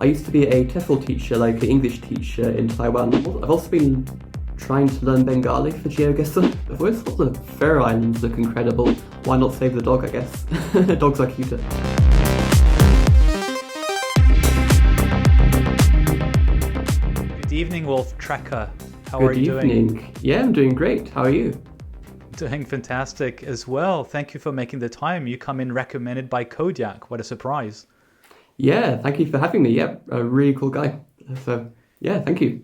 I used to be a TEFL teacher, like an English teacher in Taiwan. I've also been trying to learn Bengali for GeoGuessr. I've always thought the Faroe Islands look incredible. Why not save the dog, I guess? Dogs are cuter. Good evening, WolfTrekker. How are you doing? Good evening. Yeah, I'm doing great. How are you? Doing fantastic as well. Thank you for making the time. You come in recommended by Kodiak. What a surprise. Yeah, thank you for having me. Yeah, a really cool guy. So, yeah, thank you.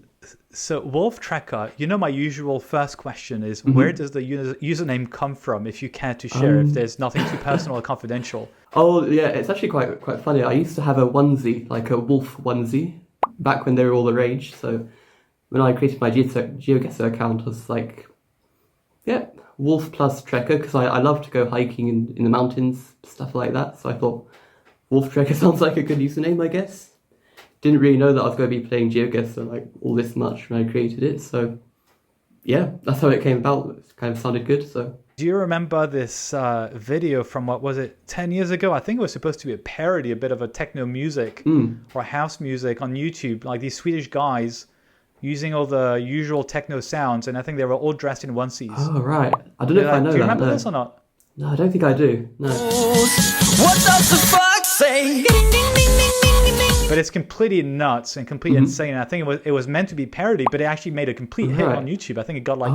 So, WolfTrekker, you know my usual first question is, where does the username come from, if you care to share, if there's nothing too personal or confidential? Oh, yeah, it's actually quite funny. I used to have a onesie, like a wolf onesie, back when they were all the rage. So when I created my GeoGuessr account, I was like, yeah, wolf plus trekker, because I love to go hiking in the mountains, stuff like that. So I thought WolfTrekker sounds like a good username, I guess. Didn't really know that I was going to be playing GeoGuessr like all this much when I created it. So yeah, that's how it came about. It kind of sounded good. So do you remember this video from, what was it, 10 years ago? I think it was supposed to be a parody, a bit of a techno music or house music on YouTube, like these Swedish guys using all the usual techno sounds, and I think they were all dressed in onesies. Oh, right. I don't know if I know that. Do you remember this or not? No, I don't think I do. No. What does the fuck say? But it's completely nuts and completely insane. I think it was meant to be parody, but it actually made a complete hit on YouTube. I think it got like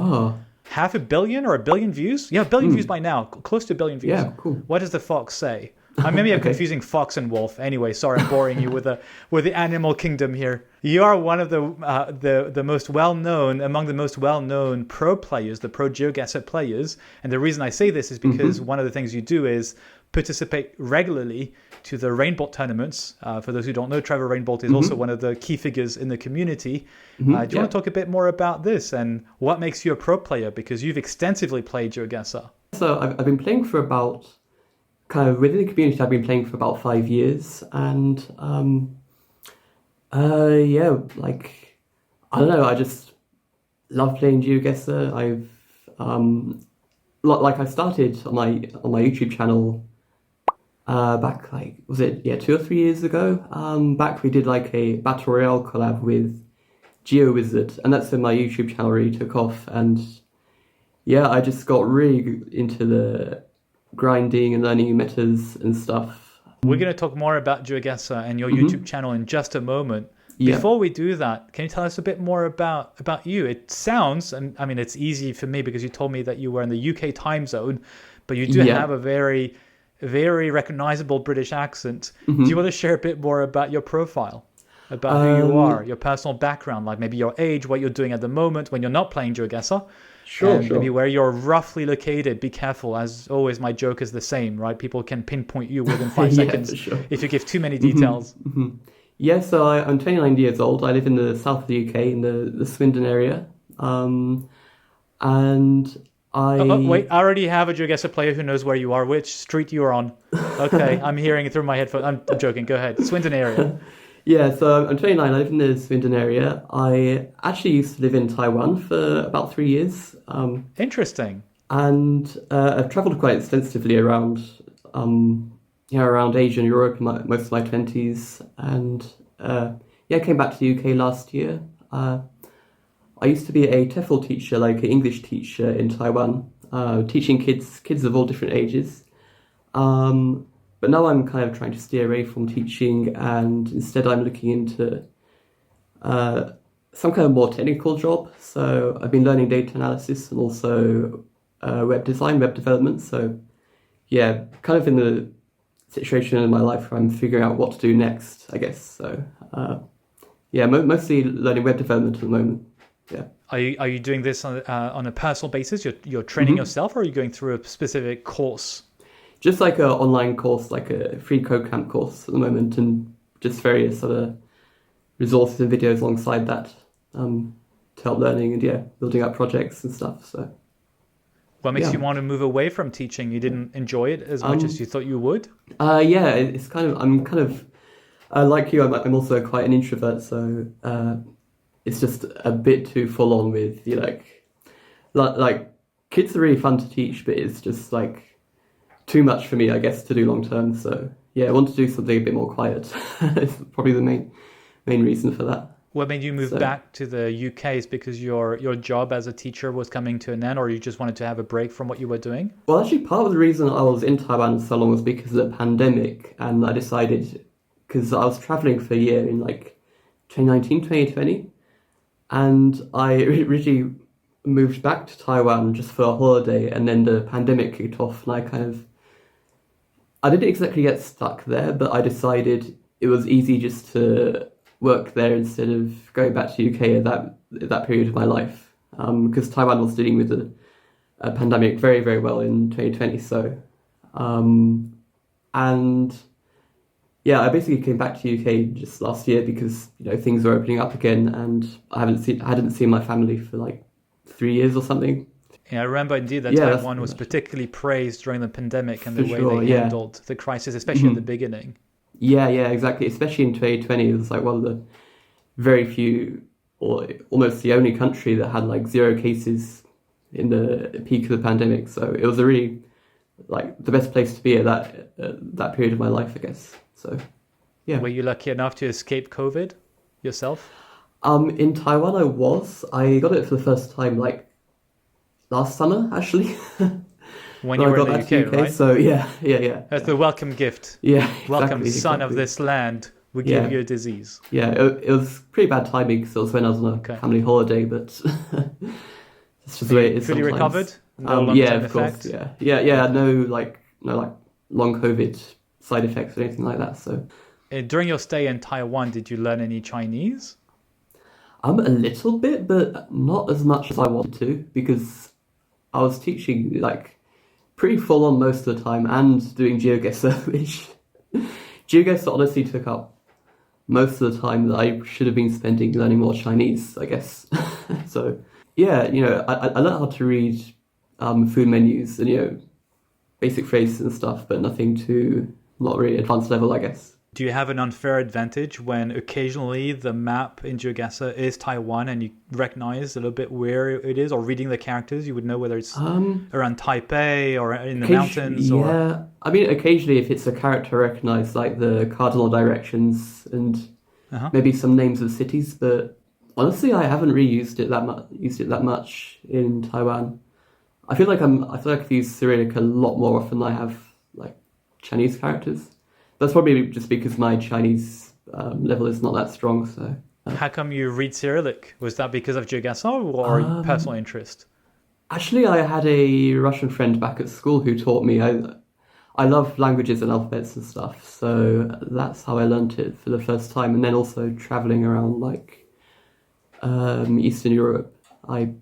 500 million or 1 billion views. Yeah, 1 billion views by now, close to 1 billion views. Yeah, cool. What does the fox say? Maybe I'm confusing fox and wolf. Anyway, sorry, I'm boring you with the animal kingdom here. You are one of the most well-known, among the most well-known pro players, the pro GeoGuessr players. And the reason I say this is because one of the things you do is participate regularly to the Rainbolt tournaments. For those who don't know, Trevor Rainbolt is also one of the key figures in the community. Do you want to talk a bit more about this and what makes you a pro player? Because you've extensively played GeoGuessr. So I've been playing for about, kind of within the community, I've been playing for about 5 years. And yeah, like, I don't know, I just love playing GeoGuessr. I started on my YouTube channel back, like, was it 2 or 3 years ago? Back we did like a battle royale collab with GeoWizard, and that's when my YouTube channel really took off. And yeah, I just got really into the grinding and learning metas and stuff. We're going to talk more about GeoGuessr and your YouTube channel in just a moment. Before we do that, can you tell us a bit more about you? It sounds, and I mean, it's easy for me because you told me that you were in the UK time zone, but you do have a very, very recognizable British accent. Do you want to share a bit more about your profile, about who you are, your personal background, like maybe your age, what you're doing at the moment when you're not playing GeoGuessr? Sure. Maybe where you're roughly located. Be careful. As always, my joke is the same, right? People can pinpoint you within 5 seconds if you give too many details. Yeah, so I'm 29 years old. I live in the south of the UK, in the Swindon area. And wait, I already have a GeoGuessr player who knows where you are, which street you are on. Okay, I'm hearing it through my headphones. I'm joking. Go ahead. Swindon area. Yeah, so I'm 29. I live in the Swindon area. I actually used to live in Taiwan for about 3 years. Interesting. And I've travelled quite extensively around Asia and Europe in most of my 20s. And I came back to the UK last year. I used to be a TEFL teacher, like an English teacher in Taiwan, teaching kids of all different ages. But now I'm kind of trying to steer away from teaching, and instead I'm looking into some kind of more technical job. So I've been learning data analysis and also web design, web development. So yeah, kind of in the situation in my life where I'm figuring out what to do next, I guess. So mostly learning web development at the moment. Yeah. Are you doing this on a personal basis? You're training yourself, or are you going through a specific course? Just like an online course, like a free code camp course at the moment, and just various other resources and videos alongside that to help learning and building up projects and stuff. So, what makes you want to move away from teaching? You didn't enjoy it as much as you thought you would? It's kind of, I'm kind of like you. I'm also quite an introvert, so it's just a bit too full on with like kids are really fun to teach, but it's just like too much for me, I guess, to do long term. So yeah, I want to do something a bit more quiet. It's probably the main reason for that. What made you move back to the UK? Is because your job as a teacher was coming to an end, or you just wanted to have a break from what you were doing? Well, actually, part of the reason I was in Taiwan so long was because of the pandemic, and I decided, because I was traveling for a year in like 2019, 2020, and I originally moved back to Taiwan just for a holiday, and then the pandemic kicked off, and I didn't exactly get stuck there, but I decided it was easy just to work there instead of going back to UK at that period of my life, because Taiwan was dealing with a pandemic very, very well in 2020. So, and yeah, I basically came back to UK just last year because things were opening up again, and I hadn't seen my family for like 3 years or something. Yeah, I remember indeed that Taiwan was particularly praised during the pandemic and the way they handled the crisis, especially at the beginning. Yeah, exactly. Especially in 2020, it was like one of the very few, or almost the only country that had like 0 cases in the peak of the pandemic. So it was a really like the best place to be at that period of my life, I guess. So, yeah. Were you lucky enough to escape COVID yourself? In Taiwan, I got it for the first time like last summer, actually. When you were in the UK, right? So yeah. That's the welcome gift. Yeah, welcome, son of this land. We give you a disease. Yeah, it was pretty bad timing because it was when I was on a family holiday, but it's just the way it is. Fully sometimes. Recovered? No long-term of course. Yeah. No long COVID side effects or anything like that. So during your stay in Taiwan, did you learn any Chinese? A little bit, but not as much as I wanted to, because I was teaching like pretty full on most of the time and doing GeoGuessr, which GeoGuessr honestly took up most of the time that I should have been spending learning more Chinese, I guess. So yeah, I learned how to read food menus and basic phrases and stuff, but nothing not really advanced level, I guess. Do you have an unfair advantage when occasionally the map in GeoGuessr is Taiwan and you recognize a little bit where it is, or reading the characters, you would know whether it's around Taipei or in the mountains? Yeah, I mean, occasionally if it's a character I recognize, like the cardinal directions and maybe some names of cities, but honestly, I haven't really used it that much in Taiwan. I feel like I've used Cyrillic a lot more often than I have like Chinese characters. That's probably just because my Chinese level is not that strong. So, how come you read Cyrillic? Was that because of GeoGuessr or personal interest? Actually, I had a Russian friend back at school who taught me. I love languages and alphabets and stuff, so that's how I learned it for the first time. And then also traveling around like Eastern Europe, I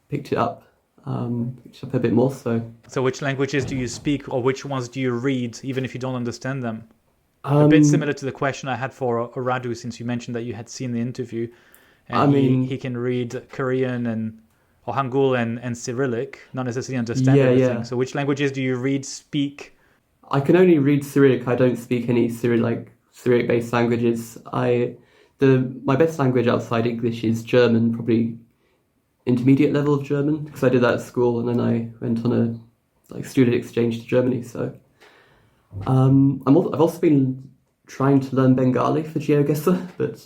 picked it up a bit more. So which languages do you speak, or which ones do you read, even if you don't understand them? A bit similar to the question I had for Radu, since you mentioned that you had seen the interview, and he can read Korean or Hangul and Cyrillic, not necessarily understand everything. Yeah. So which languages do you read, speak? I can only read Cyrillic. I don't speak any Cyrillic-based languages. My best language outside English is German, probably intermediate level of German, because I did that at school, and then I went on a student exchange to Germany. So I've also been trying to learn Bengali for GeoGuessr, but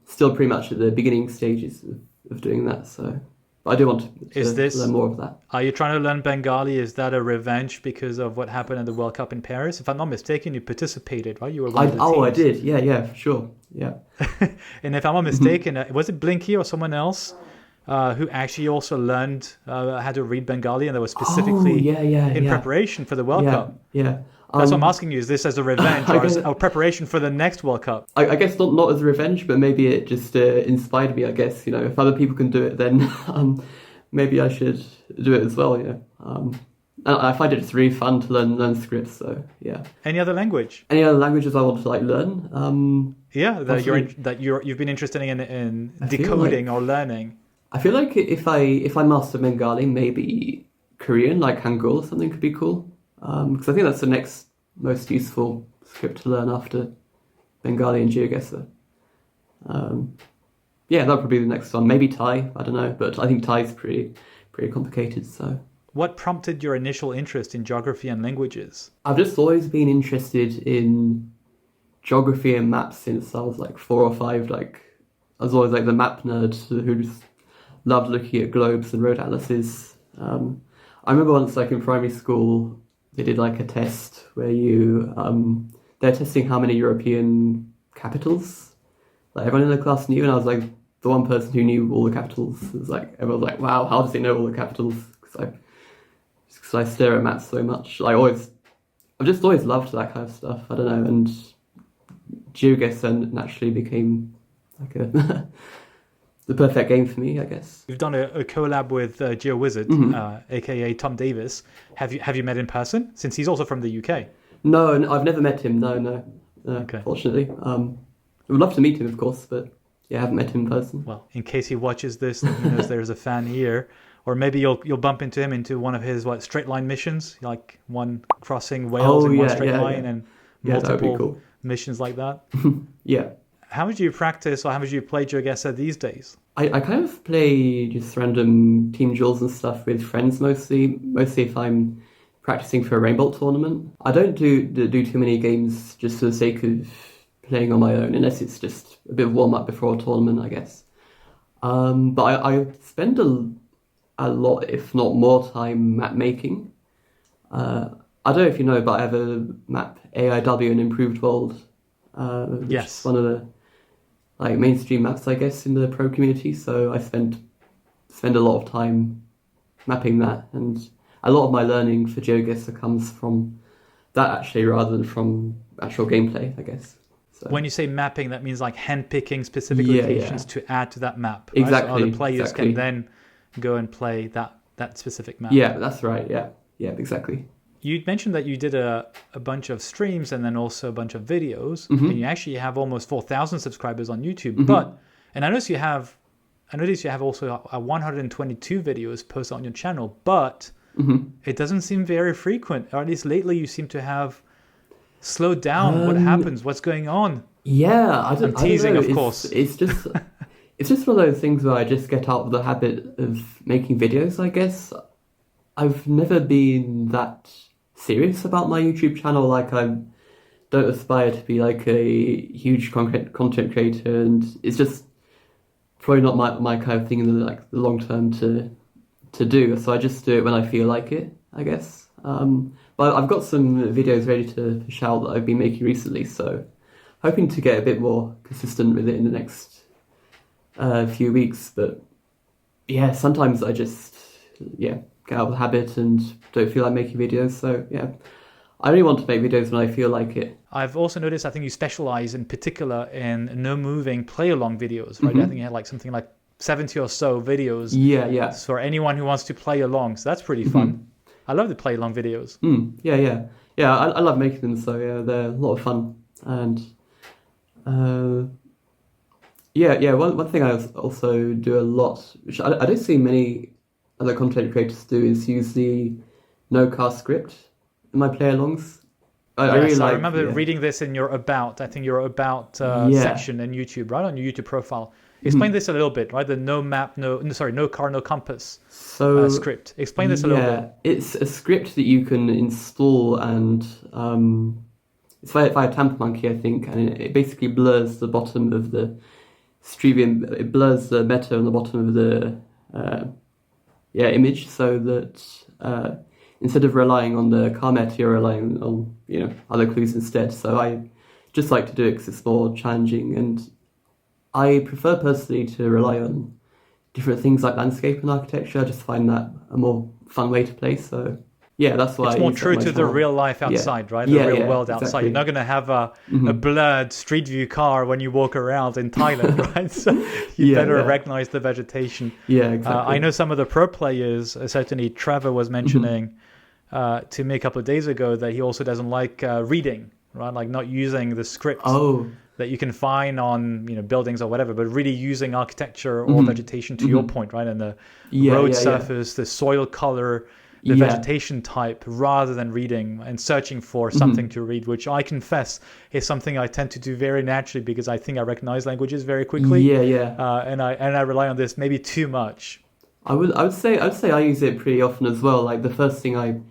still pretty much at the beginning stages of doing that. So I do want to learn more of that. Are you trying to learn Bengali? Is that a revenge because of what happened at the World Cup in Paris? If I'm not mistaken, you participated, right? You were one of the teams. I did. Yeah, for sure. Yeah. And if I'm not mistaken, was it Blinky or someone else who actually also learned how to read Bengali, and they were specifically in preparation for the World Cup? Yeah. That's what I'm asking you. Is this as a revenge or preparation for the next World Cup? I guess not as a revenge, but maybe it just inspired me, I guess. If other people can do it, then maybe I should do it as well, And I find it just really fun to learn scripts, so yeah. Any other language? Any other languages I want to learn? You've been interested in decoding or learning. I feel like if I master Bengali, maybe Korean, like Hangul or something, could be cool. Because I think that's the next most useful script to learn after Bengali and GeoGuessr. That would probably be the next one. Maybe Thai, I don't know, but I think Thai is pretty complicated. So, what prompted your initial interest in geography and languages? I've just always been interested in geography and maps since I was like 4 or 5. Like I was always like the map nerd who just loved looking at globes and road atlases. I remember once, like in primary school, they did like a test where they're testing how many European capitals like everyone in the class knew, and I was like the one person who knew all the capitals. It was like everyone was like, "Wow, how does he know all the capitals?" Because I stare at maps so much. I've just always loved that kind of stuff. I don't know, and GeoGuessr naturally became like the perfect game for me, I guess. You've done a collab with GeoWizard, aka Tom Davis. Have you met in person? Since he's also from the UK. No, I've never met him. No. Okay. Fortunately, I would love to meet him, of course, but yeah, I haven't met him in person. Well, in case he watches this, he knows there's a fan here. Or maybe you'll bump into him into one of his straight line missions, like one crossing Wales in one straight line, and multiple missions like that. Yeah. How would you practice, or how would you play GeoGuessr these days? I kind of play just random team duels and stuff with friends mostly if I'm practicing for a rainbow tournament. I don't do too many games just for the sake of playing on my own, unless it's just a bit of warm up before a tournament, I guess. But I spend a lot, if not more, time map making. I don't know if you know, but I have a map AIW, an improved world. Yes, one of the mainstream maps, I guess, in the pro community. So I spend a lot of time mapping that, and a lot of my learning for GeoGuessr comes from that actually, rather than from actual gameplay, I guess. So. When you say mapping, that means like handpicking specific locations to add to that map. Right? Exactly. So other players can then go and play that specific map. Yeah, that's right. Yeah, exactly. You mentioned that you did a bunch of streams and then also a bunch of videos, and you actually have almost 4,000 subscribers on YouTube. And I notice you have also 122 videos posted on your channel, but it doesn't seem very frequent. Or at least lately, you seem to have slowed down. What happens? What's going on? Yeah, I'm teasing, of course. It's just it's just one of those things where I just get out of the habit of making videos, I guess. I've never been that serious about my YouTube channel. Like, I don't aspire to be like a huge content creator, and it's just probably not my kind of thing in the long term to do. So I just do it when I feel like it, I guess. But I've got some videos ready to push out that I've been making recently, so hoping to get a bit more consistent with it in the next few weeks. But yeah, sometimes I just get out of the habit and don't feel like making videos. So yeah, I only want to make videos when I feel like it. I've also noticed, I think you specialize in particular in no moving play along videos, right? I think you had something like 70 or so videos. Yeah. For anyone who wants to play along. So that's pretty fun. I love the play along videos. Yeah. I love making them. So yeah, they're a lot of fun. And one thing I also do a lot, which I don't see many other content creators do, is use the no-cast script in my play-alongs. I remember reading this in your about. I think your about section in YouTube, right, on your YouTube profile. Explain this a little bit, right? The no car, no compass script. Explain this a little bit. It's a script that you can install, and it's via TamperMonkey, I think, and it basically blurs the bottom of the stream. It blurs the meta on the bottom of the image, so that instead of relying on the car meta, you're relying on other clues instead. So I just like to do it because it's more challenging, and I prefer personally to rely on different things like landscape and architecture. I just find that a more fun way to play. So yeah, that's why it's more true to the real life outside, right? The real world outside. Exactly. You're not going to have a blurred street view car when you walk around in Thailand, right? So you better recognize the vegetation. Yeah, exactly. I know some of the pro players, certainly Trevor was mentioning to me a couple of days ago, that he also doesn't like reading, right? Like not using the script that you can find on buildings or whatever, but really using architecture or vegetation to your point, right? And the road surface, the soil color, the vegetation type, rather than reading and searching for something to read, which I confess is something I tend to do very naturally because I think I recognize languages very quickly. And I rely on this maybe too much. I would say I use it pretty often as well. Like the first thing I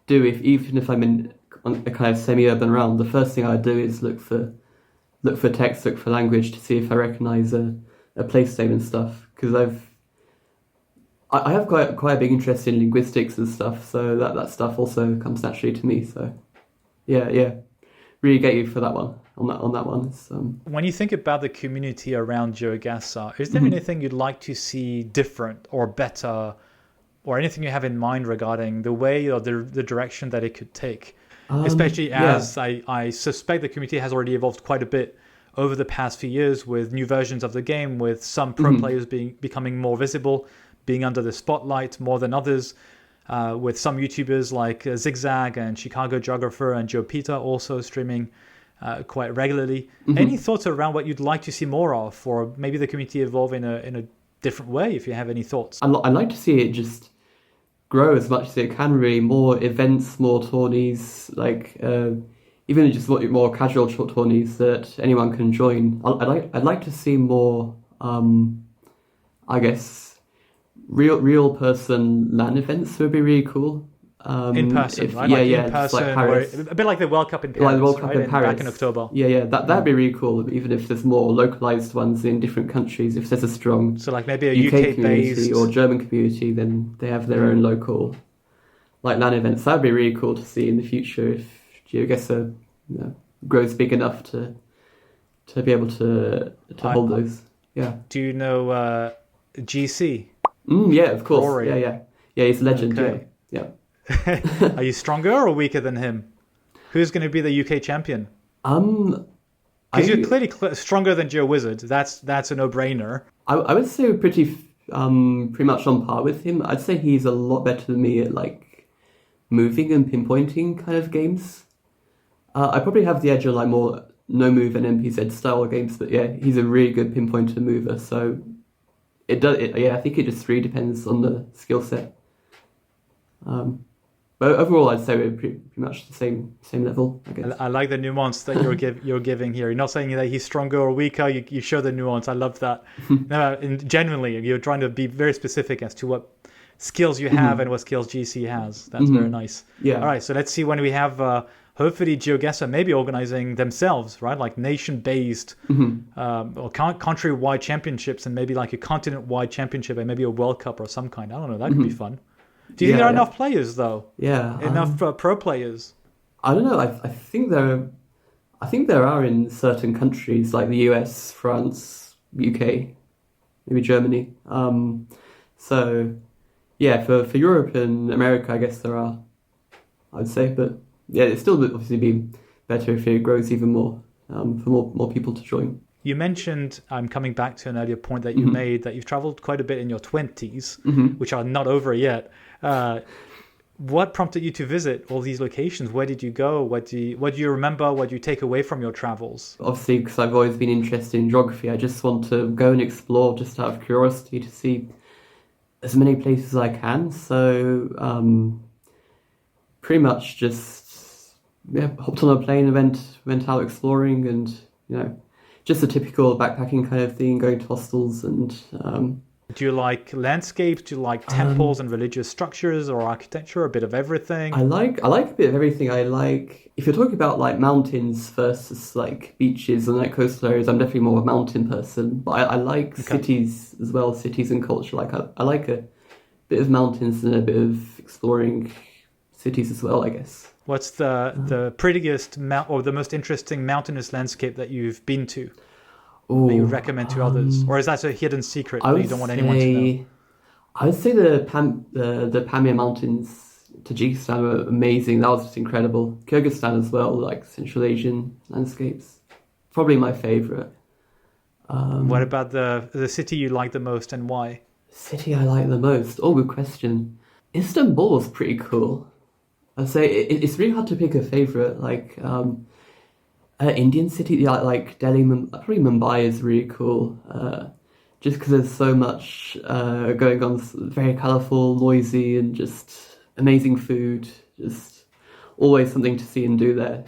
do, even if I'm in a kind of semi-urban realm, the first thing I do is look for look for text, look for language to see if I recognise a place name and stuff. Because I have quite a big interest in linguistics and stuff, so that stuff also comes naturally to me. So yeah, really get you for that one. On that one. It's, When you think about the community around GeoGuessr, is there anything you'd like to see different or better, or anything you have in mind regarding the way or the direction that it could take? Especially as I suspect the community has already evolved quite a bit over the past few years with new versions of the game, with some pro players becoming more visible, being under the spotlight more than others, with some YouTubers like Zigzag and Chicago Geographer and Joe Peter also streaming quite regularly. Any thoughts around what you'd like to see more of, or maybe the community evolve in a different way, if you have any thoughts? I'd like to see it just grow as much as it can, really. More events, more tourneys, like even just more casual short tourneys that anyone can join. I'd like to see more, I guess, real person LAN events would be really cool. In person, right? Yeah, in person, like Paris. a bit like the World Cup in Paris, like the World Cup right? in Paris. Back in October. Yeah, that'd be really cool. Even if there's more localized ones in different countries, if there's a strong So like maybe a UK UK-based community or German community, then they have their own local like LAN events. That'd be really cool to see in the future if GeoGuessr grows big enough to be able to hold those. Yeah. Do you know GC? Yeah, of course. Rory. Yeah, he's a legend. Okay. Yeah. Are you stronger or weaker than him? Who's going to be the UK champion? Because you're clearly stronger than GeoWizard. That's a no-brainer. I would say we're pretty much on par with him. I'd say he's a lot better than me at like moving and pinpointing kind of games. I probably have the edge on like more no move and MPZ style games, but yeah, he's a really good pinpointer mover. So I think it just really depends on the skill set. But overall, I'd say we're pretty much the same level, I guess. I like the nuance that you're giving here. You're not saying that he's stronger or weaker. You show the nuance. I love that. No, and genuinely, you're trying to be very specific as to what skills you have and what skills GC has. That's very nice. Yeah. All right, so let's see when we have hopefully GeoGuessr maybe organizing themselves, right? Like nation-based or country-wide championships, and maybe like a continent-wide championship and maybe a World Cup or some kind. I don't know. That could be fun. Do you think there are enough players though? Yeah, enough pro players. I don't know. I think there are in certain countries like the US, France, UK, maybe Germany. So yeah, for Europe and America, I guess there are. I'd say, but yeah, it's still obviously be better if it grows even more for more people to join. You mentioned, I'm coming back to an earlier point that you made, that you've traveled quite a bit in your 20s, which are not over yet. What prompted you to visit all these locations? Where did you go? What do you remember? What do you take away from your travels? Obviously, because I've always been interested in geography, I just want to go and explore just out of curiosity to see as many places as I can. So pretty much just hopped on a plane and went out exploring, and just a typical backpacking kind of thing, going to hostels and. Do you like landscapes? Do you like temples and religious structures, or architecture? A bit of everything. I like a bit of everything. I like, if you're talking about like mountains versus like beaches and like coastal areas, I'm definitely more a mountain person. But I like cities as well, cities and culture. Like I like a bit of mountains and a bit of exploring cities as well, I guess. What's the prettiest or the most interesting mountainous landscape that you've been to? That you recommend to others, or is that a hidden secret that you don't want anyone to know? I would say the Pamir Mountains, Tajikistan, were amazing. That was just incredible. Kyrgyzstan as well, like Central Asian landscapes, probably my favorite. What about the city you like the most, and why? City I like the most? Oh, good question. Istanbul was pretty cool. I'd say it's really hard to pick a favorite. Like. Indian city, like Delhi, probably Mumbai is really cool. Just because there's so much going on, very colourful, noisy, and just amazing food. Just always something to see and do there.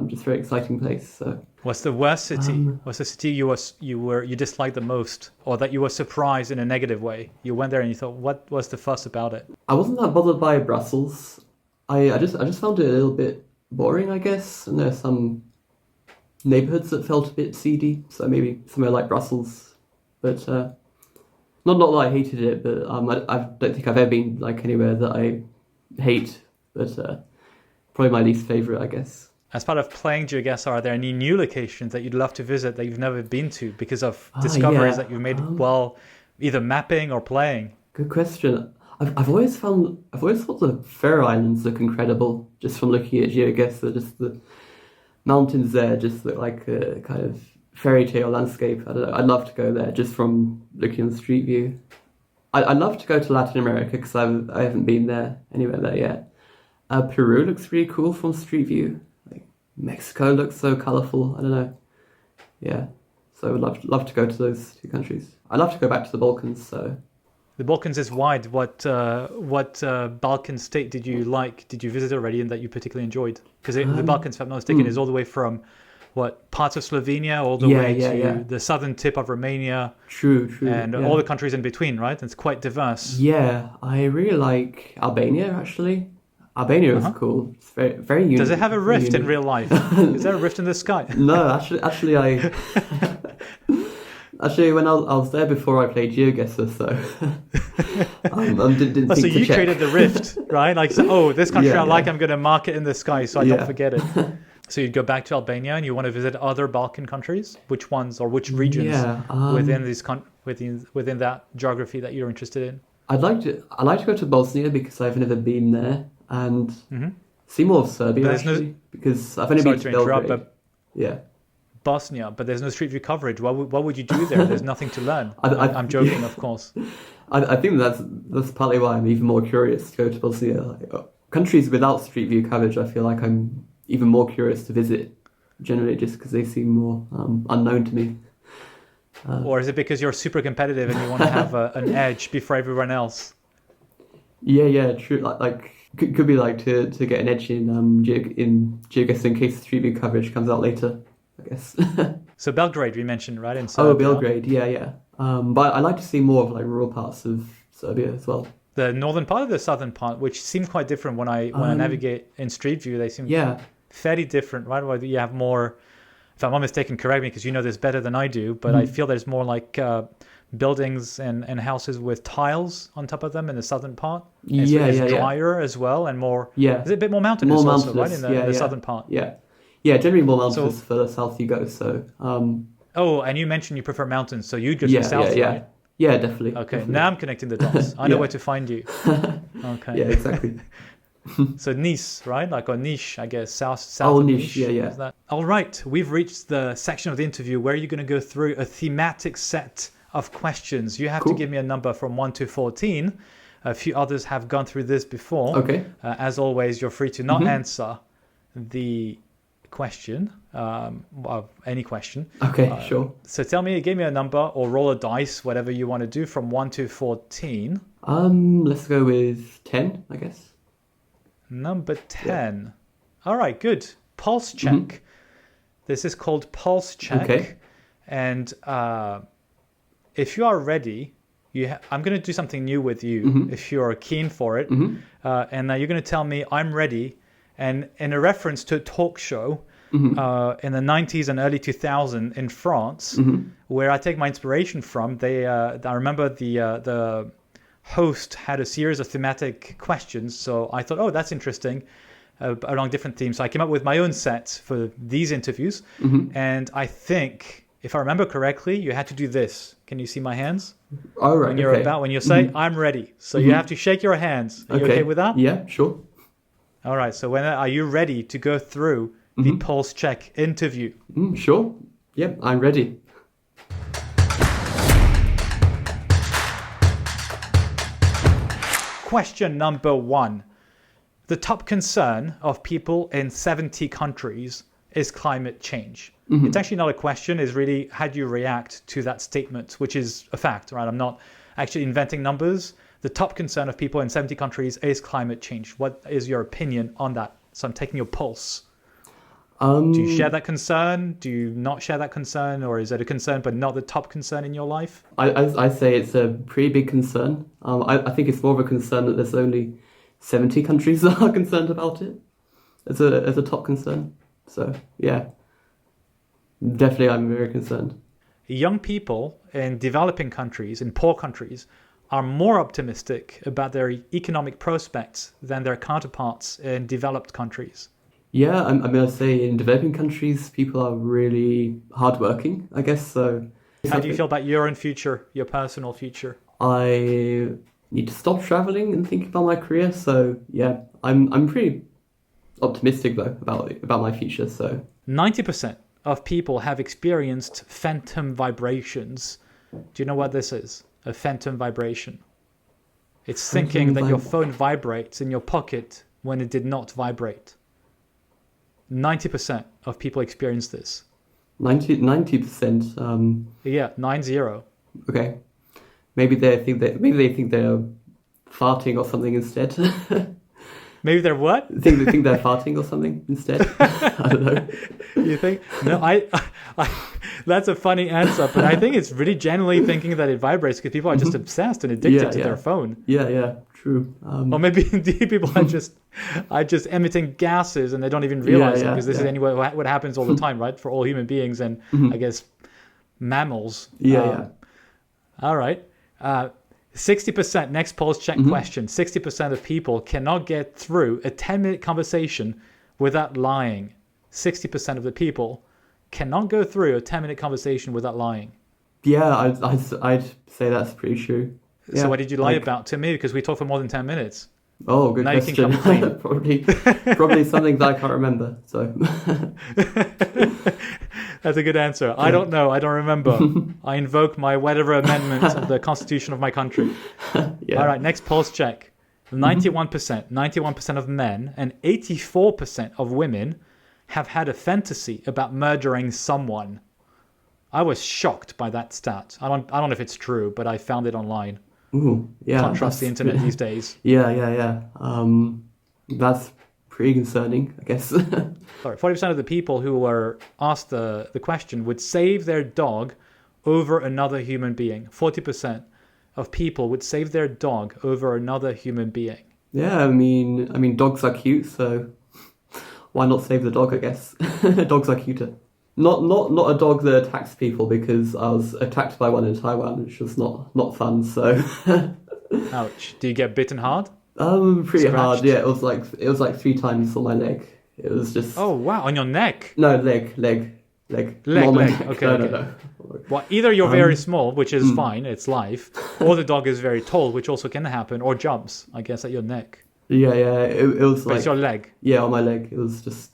Just very exciting place. So. What's the worst city? What's the city you disliked the most, or that you were surprised in a negative way? You went there and you thought, what was the fuss about it? I wasn't that bothered by Brussels. I just found it a little bit boring, I guess. And there's some neighbourhoods that felt a bit seedy. So maybe somewhere like Brussels, but not that I hated it, but I don't think I've ever been like anywhere that I hate. But probably my least favourite, I guess. As part of playing GeoGuessr, are there any new locations that you'd love to visit that you've never been to because of discoveries that you've made while either mapping or playing? Good question. I've always thought the Faroe Islands look incredible just from looking at GeoGuessr. Just the mountains there just look like a kind of fairy tale landscape. I don't know. I'd love to go there just from looking on the Street View. I'd love to go to Latin America because I haven't been there anywhere there yet. Peru looks really cool from Street View. Like Mexico looks so colourful. I don't know. Yeah, so I would love to go to those two countries. I'd love to go back to the Balkans. So the Balkans is wide. What Balkan state did you visit already and that you particularly enjoyed? Because the Balkans, if I'm not mistaken, is all the way from parts of Slovenia all the way to the southern tip of Romania. True. And all the countries in between, right? It's quite diverse. Yeah, I really like Albania, actually. Albania is cool. It's very, very unique. Does it have a rift in real life? Is there a rift in the sky? No, actually, when I was there before I played GeoGuessr, so didn't think so to you check. created the rift, right? Like, this country I like, I'm going to mark it in the sky so I don't forget it. So you'd go back to Albania and you want to visit other Balkan countries? Which ones or which regions within these within that geography that you're interested in? I'd like to go to Bosnia because I've never been there and see more of Serbia because I've only been to Belgrade. Bosnia, but there's no Street View coverage. What would you do there? There's nothing to learn. I'm joking, of course. I think that's partly why I'm even more curious to go to Bosnia. Countries without Street View coverage, I feel like I'm even more curious to visit, generally, just because they seem more unknown to me. Or is it because you're super competitive and you want to have an edge before everyone else? Yeah, true. Like could be like to get an edge in GeoGuessr in case the Street View coverage comes out later, I guess. So Belgrade, we mentioned, right? In Serbia. Oh, Belgrade, yeah. But I like to see more of like rural parts of Serbia as well. The northern part or the southern part, which seem quite different when I navigate in Street View, they seem fairly different, right? Where you have more, if I'm not mistaken, correct me because you know this better than I do, but I feel there's more like buildings and houses with tiles on top of them in the southern part. It's drier as well and more. Yeah, is it a bit more mountainous also, right? In the southern part. Yeah, generally more mountainous the further south you go. So. And you mentioned you prefer mountains, so you'd go to the south, right? Yeah, definitely. Okay, definitely. Now I'm connecting the dots. I know where to find you. Okay. Yeah, exactly. So Nice, right? Like or Niche, I guess. South of Niche. Yeah. All right, we've reached the section of the interview where you're going to go through a thematic set of questions. You have to give me a number from 1 to 14. A few others have gone through this before. Okay. As always, you're free to not answer the question, of any question. Okay, sure. So give me a number or roll a dice, whatever you want to do, from 1 to 14. Let's go with 10, I guess. Number 10. Yeah. All right, good. Pulse check. This is called pulse check. Okay. And if you are ready, I'm going to do something new with you if you're keen for it. And you're going to tell me I'm ready. And in a reference to a talk show in the 90s and early 2000s in France, where I take my inspiration from, I remember the host had a series of thematic questions. So I thought, that's interesting, along different themes. So I came up with my own set for these interviews. And I think, if I remember correctly, you had to do this. Can you see my hands? All right. When you say, I'm ready. So you have to shake your hands. Are you okay with that? Yeah, sure. All right. So are you ready to go through the pulse check interview? Sure. Yep, I'm ready. Question number 1. The top concern of people in 70 countries is climate change. It's actually not a question. It's really how do you react to that statement, which is a fact, right? I'm not actually inventing numbers. The top concern of people in 70 countries is climate change. What is your opinion on that? So I'm taking your pulse. Do you share that concern? Do you not share that concern? Or is it a concern but not the top concern in your life? I say it's a pretty big concern. I think it's more of a concern that there's only 70 countries that are concerned about it as a top concern. So, yeah. Definitely, I'm very concerned. Young people in developing countries, in poor countries, are more optimistic about their economic prospects than their counterparts in developed countries. Yeah, I mean, I'd say in developing countries, people are really hardworking, I guess. So, how do you feel about your own future, your personal future? I need to stop traveling and think about my career. So, yeah, I'm pretty optimistic though about my future. So, 90% of people have experienced phantom vibrations. Do you know what this is? A phantom vibration. It's thinking that your phone vibrates in your pocket when it did not vibrate. 90% of people experience this. 90%. Yeah, 90. Okay. Maybe they think they're farting or something instead. Maybe they're what? They think they're farting or something instead. I don't know. You think? No, I that's a funny answer, but I think it's really genuinely thinking that it vibrates because people are just obsessed and addicted to their phone. Yeah, true. Or maybe indeed people are just emitting gases and they don't even realize it because this is anyway what happens all the time, right? For all human beings and I guess mammals. All right. 60%, next pulse check question. 60% of people cannot get through a 10-minute conversation without lying. 60% of the people cannot go through a 10-minute conversation without lying. Yeah, I'd say that's pretty true. Yeah, so what did you lie about to me? Because we talked for more than 10 minutes. Oh, good question. probably something that I can't remember. So that's a good answer. I don't know. I don't remember. I invoke my whatever amendment of the Constitution of my country. All right, next pulse check. 91% of men and 84% of women have had a fantasy about murdering someone. I was shocked by that stat. I don't know if it's true, but I found it online. Ooh, yeah. Can't trust the internet these days. Yeah. That's pretty concerning, I guess. Sorry, 40% of the people who were asked the question would save their dog over another human being. 40% of people would save their dog over another human being. Yeah, I mean, dogs are cute, so why not save the dog? I guess dogs are cuter. Not a dog that attacks people, because I was attacked by one in Taiwan, which was not fun. So, ouch! Do you get bitten hard? Pretty Scratched? hard. Yeah, it was like 3 times on my leg. It was just. Oh wow! On your neck? No, leg. Leg. Okay. No. Well, either you're very small, which is fine, it's life, or the dog is very tall, which also can happen, or jumps, I guess, at your neck. Yeah. It was but it's your leg. Yeah, on my leg. It was just.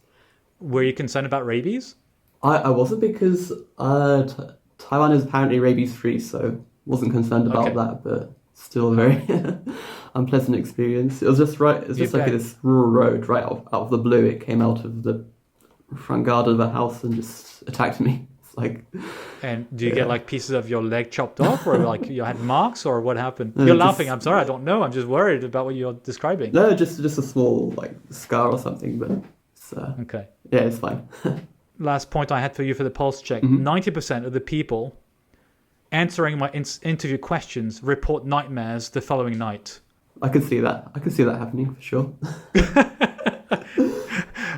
Were you concerned about rabies? I wasn't, because Taiwan is apparently rabies free, so wasn't concerned about that, but still a very unpleasant experience. It was just like this rural road right out of the blue. It came out of the front garden of a house and just attacked me. It's like. And do you get like pieces of your leg chopped off, or like you had marks, or what happened? You're laughing. I'm sorry, I don't know. I'm just worried about what you're describing. No, just a small like scar or something, but it's, okay. Yeah, it's fine. Last point I had for you for the pulse check. 90% of the people answering my interview questions report nightmares the following night. I can see that. Happening for sure.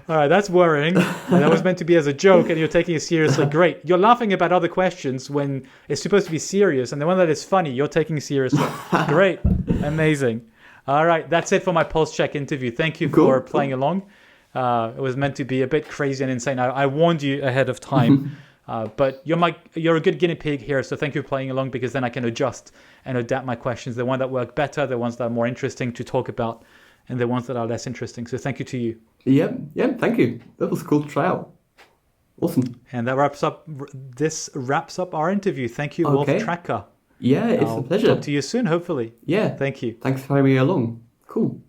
All right, that's worrying. That was meant to be as a joke, and you're taking it seriously. Great. You're laughing about other questions when it's supposed to be serious, and the one that is funny, you're taking seriously. Great. Amazing. All right, that's it for my pulse check interview. Thank you for playing along. It was meant to be a bit crazy and insane. I warned you ahead of time, but you're a good guinea pig here. So thank you for playing along, because then I can adjust and adapt my questions. The ones that work better, the ones that are more interesting to talk about, and the ones that are less interesting. So thank you to you. Yeah. Thank you. That was cool to try out. Awesome. And that wraps up our interview. Thank you, WolfTrekker. Yeah, it's a pleasure. Talk to you soon, hopefully. Yeah. Thank you. Thanks for having me along. Cool.